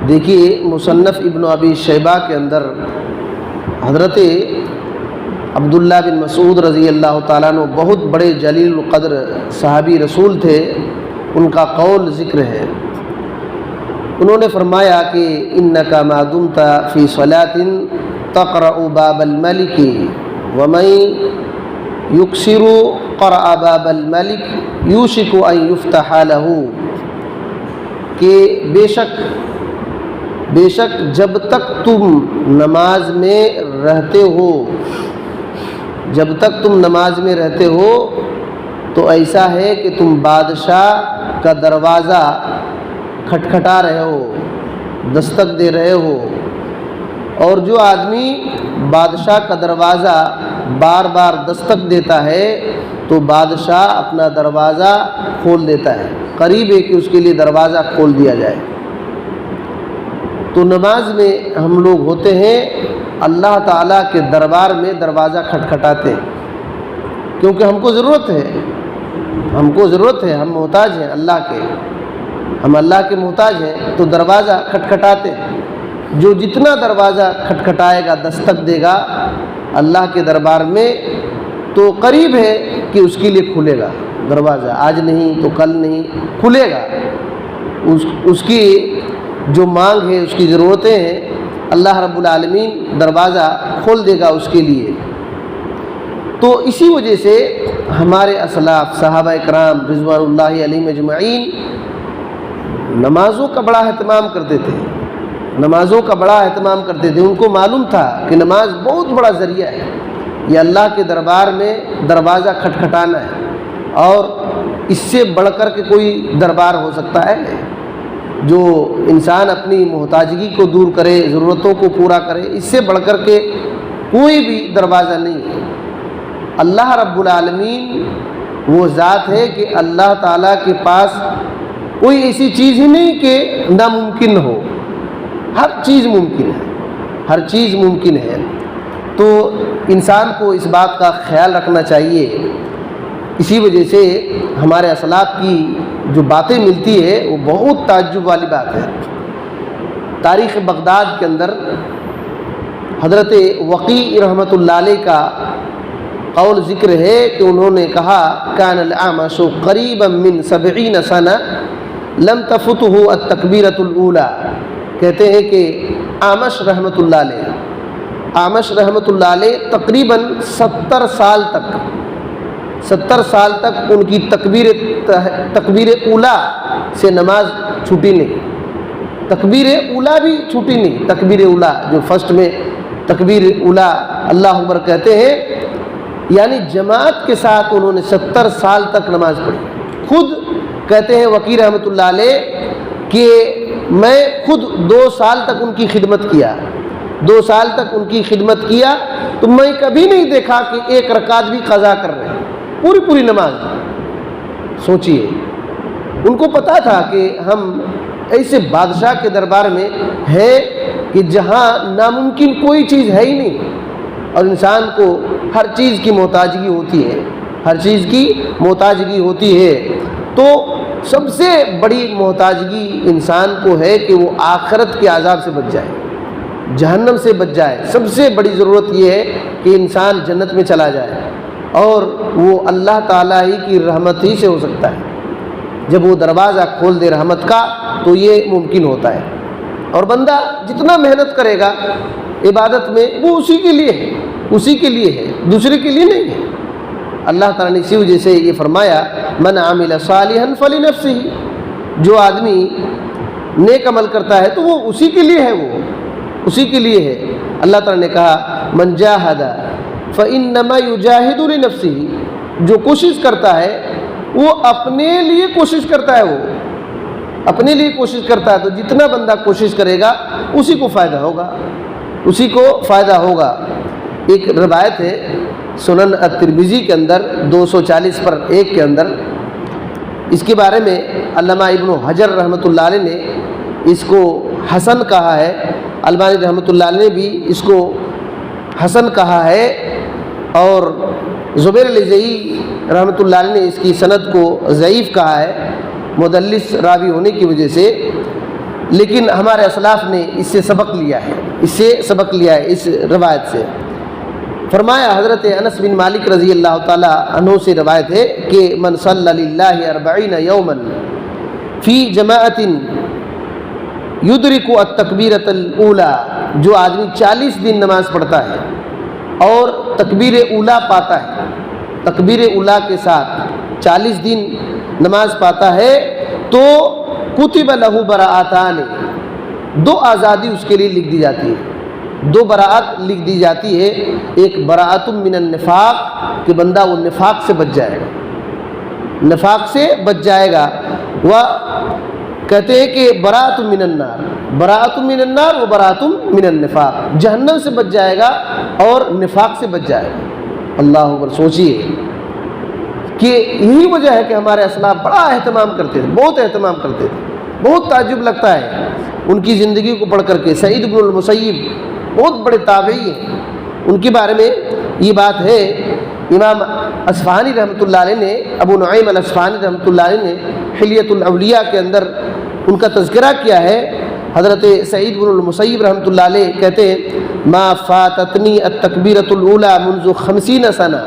دیکھیے مصنف ابن ابی شیبہ کے اندر حضرت عبداللہ بن مسعود رضی اللہ تعالیٰ عنہ بہت بڑے جلیل القدر صحابی رسول تھے، ان کا قول ذکر ہے۔ انہوں نے فرمایا کہ انک ما دمت فی صلاۃ تقرأ باب الملک ومن یکسر قرأ باب الملک یوشک ان یفتح لہ، کہ بے شک جب تک تم نماز میں رہتے ہو، جب تک تم نماز میں رہتے ہو تو ایسا ہے کہ تم بادشاہ کا دروازہ کھٹکھٹا رہے ہو، دستک دے رہے ہو، اور جو آدمی بادشاہ کا دروازہ بار بار دستک دیتا ہے تو بادشاہ اپنا دروازہ کھول دیتا ہے، قریب ہے کہ اس کے لیے دروازہ کھول دیا جائے۔ تو نماز میں ہم لوگ ہوتے ہیں اللہ تعالیٰ کے دربار میں دروازہ کھٹکھٹاتے ہیں، کیونکہ ہم کو ضرورت ہے، ہم محتاج ہیں اللہ کے، ہم اللہ کے محتاج ہیں، تو دروازہ کھٹکھٹاتے ہیں۔ جو جتنا دروازہ کھٹکھٹائے گا، دستک دے گا اللہ کے دربار میں، تو قریب ہے کہ اس کے لیے کھلے گا دروازہ، آج نہیں تو کل نہیں کھلے گا۔ اس کی جو مانگ ہے، اس کی ضرورتیں ہیں، اللہ رب العالمین دروازہ کھول دے گا اس کے لیے۔ تو اسی وجہ سے ہمارے اسلاف صحابہ کرام رضوان اللہ علیہم اجمعین نمازوں کا بڑا اہتمام کرتے تھے، ان کو معلوم تھا کہ نماز بہت بڑا ذریعہ ہے، یہ اللہ کے دربار میں دروازہ کھٹکھٹانا ہے، اور اس سے بڑھ کر کے کوئی دربار ہو سکتا ہے جو انسان اپنی محتاجگی کو دور کرے، ضرورتوں کو پورا کرے؟ اس سے بڑھ کر کے کوئی بھی دروازہ نہیں ہے۔ اللہ رب العالمین وہ ذات ہے کہ اللہ تعالیٰ کے پاس کوئی ایسی چیز ہی نہیں کہ ناممکن ہو، ہر چیز ممکن ہے، تو انسان کو اس بات کا خیال رکھنا چاہیے۔ اسی وجہ سے ہمارے اسلاف کی جو باتیں ملتی ہے وہ بہت تعجب والی بات ہے۔ تاریخ بغداد کے اندر حضرت وقیع رحمۃ اللہ علیہ کا قول ذکر ہے کہ انہوں نے کہا کان الاعمش قریبا من 70 سنہ لم تفته التکبیرۃ الاولی، کہتے ہیں کہ اعمش رحمۃ اللہ علیہ تقریباً 70 سال تک ان کی تکبیر اولا سے نماز چھوٹی نہیں، تکبیر اولا بھی چھوٹی نہیں، تکبیر اولا جو فرسٹ میں تکبیر اولا اللہ اکبر کہتے ہیں، یعنی جماعت کے ساتھ انہوں نے 70 سال تک نماز پڑھی۔ خود کہتے ہیں وقیع رحمۃ اللہ علیہ کہ میں خود 2 سال تک ان کی خدمت کیا تو میں کبھی نہیں دیکھا کہ ایک رکعت بھی قضا کر رہے ہیں، پوری نماز۔ سوچئے، ان کو پتا تھا کہ ہم ایسے بادشاہ کے دربار میں ہیں کہ جہاں ناممکن کوئی چیز ہے ہی نہیں، اور انسان کو ہر چیز کی محتاجگی ہوتی ہے، تو سب سے بڑی محتاجگی انسان کو ہے کہ وہ آخرت کے عذاب سے بچ جائے، جہنم سے بچ جائے۔ سب سے بڑی ضرورت یہ ہے کہ انسان جنت میں چلا جائے، اور وہ اللہ تعالیٰ ہی کی رحمت ہی سے ہو سکتا ہے۔ جب وہ دروازہ کھول دے رحمت کا تو یہ ممکن ہوتا ہے، اور بندہ جتنا محنت کرے گا عبادت میں وہ اسی کے لیے ہے، دوسرے کے لیے نہیں ہے۔ اللہ تعالیٰ نے اسی وجہ سے یہ فرمایا من عمل صالحا فلنفسہ، جو آدمی نیک عمل کرتا ہے تو وہ اسی کے لیے ہے۔ اللہ تعالیٰ نے کہا من جاہد فإنما یجاہد لنفسہ، جو کوشش کرتا ہے وہ اپنے لیے کوشش کرتا ہے، تو جتنا بندہ کوشش کرے گا اسی کو فائدہ ہوگا۔ ایک روایت ہے سنن الترمذی کے اندر 240 پر 1 کے اندر، اس کے بارے میں علامہ ابن حجر رحمۃ اللہ علیہ نے اس کو حسن کہا ہے، البانی رحمۃ اللہ علیہ نے بھی اس کو حسن کہا ہے، اور زبیر الجئی رحمۃ اللہ علیہ نے اس کی سند کو ضعیف کہا ہے، مدلس راوی ہونے کی وجہ سے۔ لیکن ہمارے اسلاف نے اس سے سبق لیا ہے، اس روایت سے۔ فرمایا حضرت انس بن مالک رضی اللہ تعالی عنہ سے روایت ہے کہ من صلی للہ 40 یوما فی جماعت یدرک التکبیرۃ الاولی، جو آدمی 40 دن نماز پڑھتا ہے اور تکبیر اولا پاتا ہے، تکبیر اولا کے ساتھ 40 دن نماز پاتا ہے، تو کتب لہ براءتان، 2 آزادی اس کے لیے لکھ دی جاتی ہے، 2 براءت لکھ دی جاتی ہے۔ ایک براءت من النفاق، کہ بندہ وہ نفاق سے بچ جائے گا، نفاق سے بچ جائے گا۔ وہ کہتے ہیں کہ براءت من النار، براءت من النار و براءت من النفاق، جہنم سے بچ جائے گا اور نفاق سے بچ جائے گا۔ اللہ اکبر، سوچیے کہ یہی وجہ ہے کہ ہمارے اسلاف بڑا اہتمام کرتے تھے، بہت اہتمام کرتے تھے۔ بہت تعجب لگتا ہے ان کی زندگی کو پڑھ کر کے۔ سعید بن المسیب بہت بڑے تابعی ہیں، ان کے بارے میں یہ بات ہے، امام اصفہانی رحمۃ اللہ علیہ نے، ابو نعیم الاصفہانی رحمۃ اللہ علیہ نے حلیۃ الاولیاء کے اندر ان کا تذکرہ کیا ہے۔ حضرت سعید بن المسیب رحمۃ اللہ علیہ کہتے ہیں ما فاتتنی التکبیرۃ الاولی منذ 50 سنہ،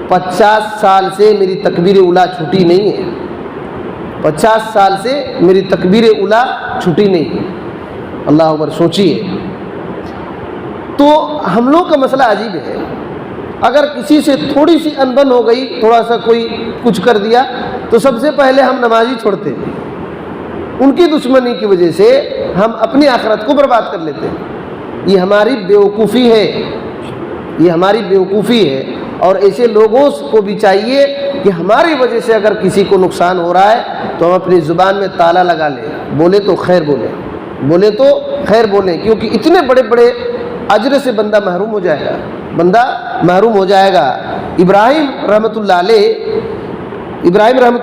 50 سال سے میری تکبیر اولا چھوٹی نہیں ہے، 50 سال سے میری تکبیر اولا چھوٹی نہیں ہے۔ اللہ اکبر، سوچیے۔ تو ہم لوگ کا مسئلہ عجیب ہے، اگر کسی سے تھوڑی سی انبن ہو گئی، تھوڑا سا کوئی کچھ کر دیا، تو سب سے پہلے ہم نمازی چھوڑتے ہیں۔ ان کی دشمنی کی وجہ سے ہم اپنی آخرت کو برباد کر لیتے ہیں۔ یہ ہماری بیوقوفی ہے، یہ ہماری بیوقوفی ہے۔ اور ایسے لوگوں کو بھی چاہیے کہ ہماری وجہ سے اگر کسی کو نقصان ہو رہا ہے تو ہم اپنی زبان میں تالا لگا لیں، بولے تو خیر بولیں، بولے تو خیر بولیں، کیونکہ اتنے بڑے بڑے اجر سے بندہ محروم ہو جائے گا، بندہ محروم ہو جائے گا۔ ابراہیم رحمۃ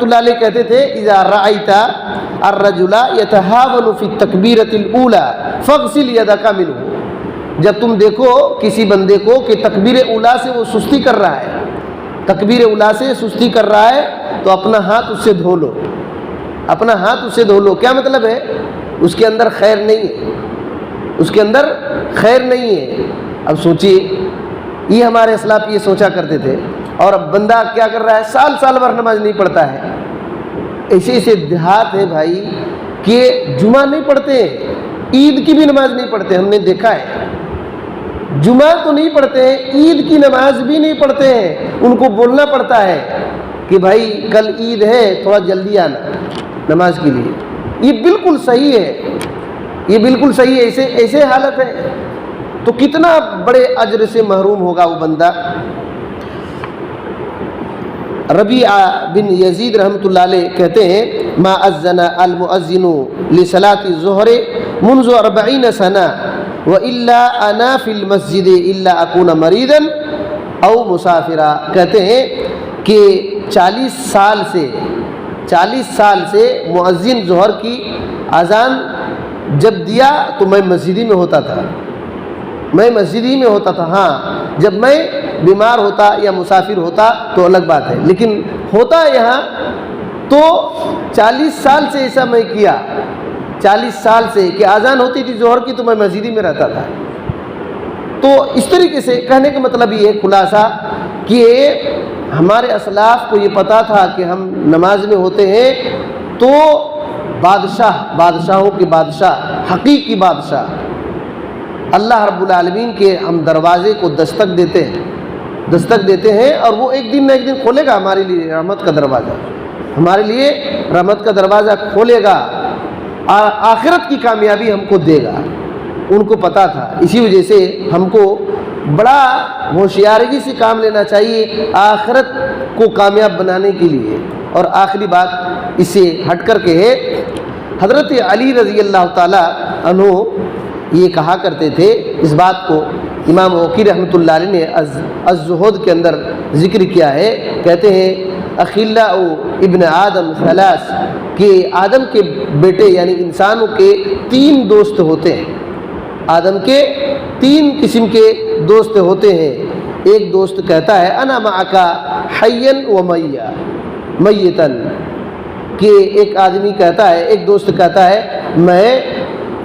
اللہ علیہ کہتے تھے اذا رأیت الرجل یتہاون فی التکبیرۃ الاولی فاغسل یدک منہ، جب تم دیکھو کسی بندے کو کہ تکبیر اولا سے وہ سستی کر رہا ہے، تکبیر اولا سے سستی کر رہا ہے، تو اپنا ہاتھ اس سے دھو لو، اپنا ہاتھ اس سے دھو لو۔ کیا مطلب ہے؟ اس کے اندر خیر نہیں ہے، اس کے اندر خیر نہیں ہے۔ اب سوچیے، یہ ہمارے اسلاف یہ سوچا کرتے تھے، اور اب بندہ کیا کر رہا ہے؟ سال بھر نماز نہیں پڑھتا ہے۔ ایسے ایسے دیہات ہے بھائی کہ جمعہ نہیں پڑھتے ہیں، عید کی بھی نماز نہیں پڑھتے، ہم نے دیکھا ہے۔ جمعہ تو نہیں پڑھتے ہیں، عید کی نماز بھی نہیں پڑھتے ہیں۔ ان کو بولنا پڑتا ہے کہ بھائی کل عید ہے، تھوڑا جلدی آنا نماز کے لیے۔ یہ بالکل صحیح ہے، یہ بالکل صحیح ہے۔ ایسے حالت ہے تو کتنا بڑے اجر سے محروم ہوگا وہ بندہ۔ ربیعہ بن یزید رحمۃ اللہ علیہ کہتے ہیں ما اذن المؤذن لصلاۃ الظہر منذ 40 سنہ والا انا فی المسجد الا اکون مریضا او مسافرا، کہتے ہیں کہ 40 سال سے مؤذن ظہر کی اذان جب دیا تو میں مسجد ہی میں ہوتا تھا، میں مسجد ہی میں ہوتا تھا۔ ہاں، جب میں بیمار ہوتا یا مسافر ہوتا تو الگ بات ہے، لیکن ہوتا یہاں تو 40 سال سے ایسا میں کیا، 40 سال سے کہ اذان ہوتی تھی ظہر کی تو میں مسجد ہی میں رہتا تھا۔ تو اس طریقے سے کہنے کا مطلب یہ ہے خلاصہ کہ ہمارے اسلاف کو یہ پتہ تھا کہ ہم نماز میں ہوتے ہیں تو بادشاہوں کے بادشاہ، حقیقی بادشاہ اللہ رب العالمین کے ہم دروازے کو دستک دیتے ہیں، اور وہ ایک دن نہ ایک دن کھولے گا ہمارے لیے رحمت کا دروازہ، ہمارے لیے رحمت کا دروازہ کھولے گا، آخرت کی کامیابی ہم کو دے گا۔ ان کو پتہ تھا، اسی وجہ سے ہم کو بڑا ہوشیاری سے کام لینا چاہیے آخرت کو کامیاب بنانے کے لیے۔ اور آخری بات اس سے ہٹ کر کے ہے، حضرت علی رضی اللہ تعالی عنہ یہ کہا کرتے تھے، اس بات کو امام وقی رحمۃ اللہ علیہ نے الزہد کے اندر ذکر کیا ہے، کہتے ہیں اخلاء ابن آدم ثلاث، کہ آدم کے بیٹے یعنی انسانوں کے 3 دوست ہوتے ہیں، آدم کے 3 قسم کے دوست ہوتے ہیں۔ ایک دوست کہتا ہے انا معک حیا و میتا، کہ ایک آدمی کہتا ہے، ایک دوست کہتا ہے میں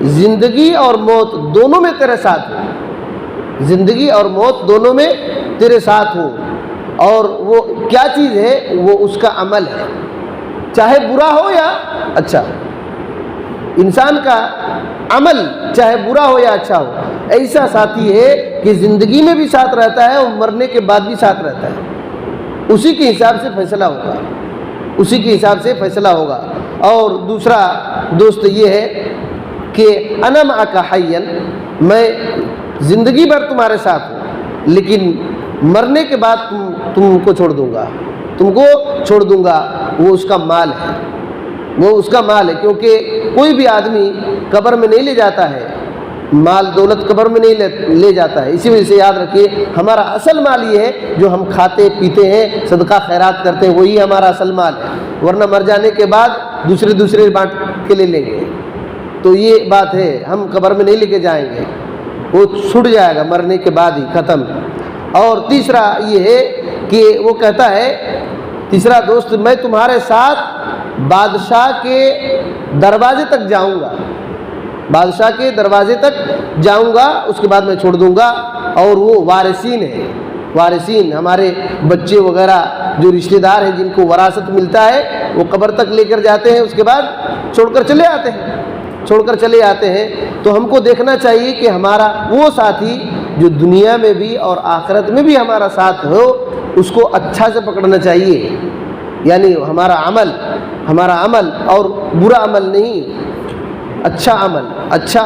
زندگی اور موت دونوں میں تیرے ساتھ ہوں، زندگی اور موت دونوں میں تیرے ساتھ ہوں۔ اور وہ کیا چیز ہے؟ وہ اس کا عمل ہے، چاہے برا ہو یا اچھا۔ انسان کا عمل چاہے برا ہو یا اچھا ہو، ایسا ساتھی ہے کہ زندگی میں بھی ساتھ رہتا ہے اور مرنے کے بعد بھی ساتھ رہتا ہے۔ اسی کے حساب سے فیصلہ ہوگا، اسی کے حساب سے فیصلہ ہوگا۔ اور دوسرا دوست یہ ہے کہ انا معک حیا، میں زندگی بھر تمہارے ساتھ ہوں، لیکن مرنے کے بعد تم کو چھوڑ دوں گا، تم کو چھوڑ دوں گا۔ وہ اس کا مال ہے، وہ اس کا مال ہے، کیونکہ کوئی بھی آدمی قبر میں نہیں لے جاتا ہے، مال دولت قبر میں نہیں لے جاتا ہے۔ اسی وجہ سے یاد رکھیے ہمارا اصل مال یہ ہے جو ہم کھاتے پیتے ہیں، صدقہ خیرات کرتے ہیں، وہی ہمارا اصل مال ہے، ورنہ مر جانے کے بعد دوسرے بانٹ کے لے لیں گے۔ تو یہ بات ہے، ہم قبر میں نہیں لے کے جائیں گے، وہ چھوٹ جائے گا مرنے کے بعد ہی، ختم۔ اور تیسرا یہ ہے کہ وہ کہتا ہے، تیسرا دوست، میں تمہارے ساتھ بادشاہ کے دروازے تک جاؤں گا، بادشاہ کے دروازے تک جاؤں گا، اس کے بعد میں چھوڑ دوں گا۔ اور وہ وارثین ہیں، وارثین ہمارے بچے وغیرہ جو رشتہ دار ہیں جن کو وراثت ملتا ہے، وہ قبر تک لے کر جاتے ہیں، اس کے بعد چھوڑ کر چلے آتے ہیں، چھوڑ کر چلے آتے ہیں۔ تو ہم کو دیکھنا چاہیے کہ ہمارا وہ ساتھی جو دنیا میں بھی اور آخرت میں بھی ہمارا ساتھ ہو، اس کو اچھا سے پکڑنا چاہیے، یعنی ہمارا عمل اور برا عمل نہیں، اچھا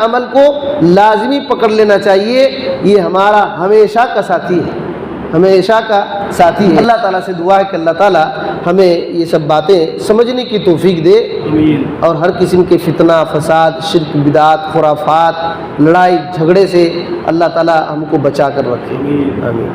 عمل کو لازمی پکڑ لینا چاہیے۔ یہ ہمارا ہمیشہ کا ساتھی ہے، ہمیشہ کا ساتھی ہے۔ اللہ تعالیٰ سے دعا ہے کہ اللہ تعالیٰ ہمیں یہ سب باتیں سمجھنے کی توفیق دے، اور ہر قسم کے فتنہ، فساد، شرک، بدعات، خرافات، لڑائی جھگڑے سے اللہ تعالیٰ ہم کو بچا کر رکھے، آمین۔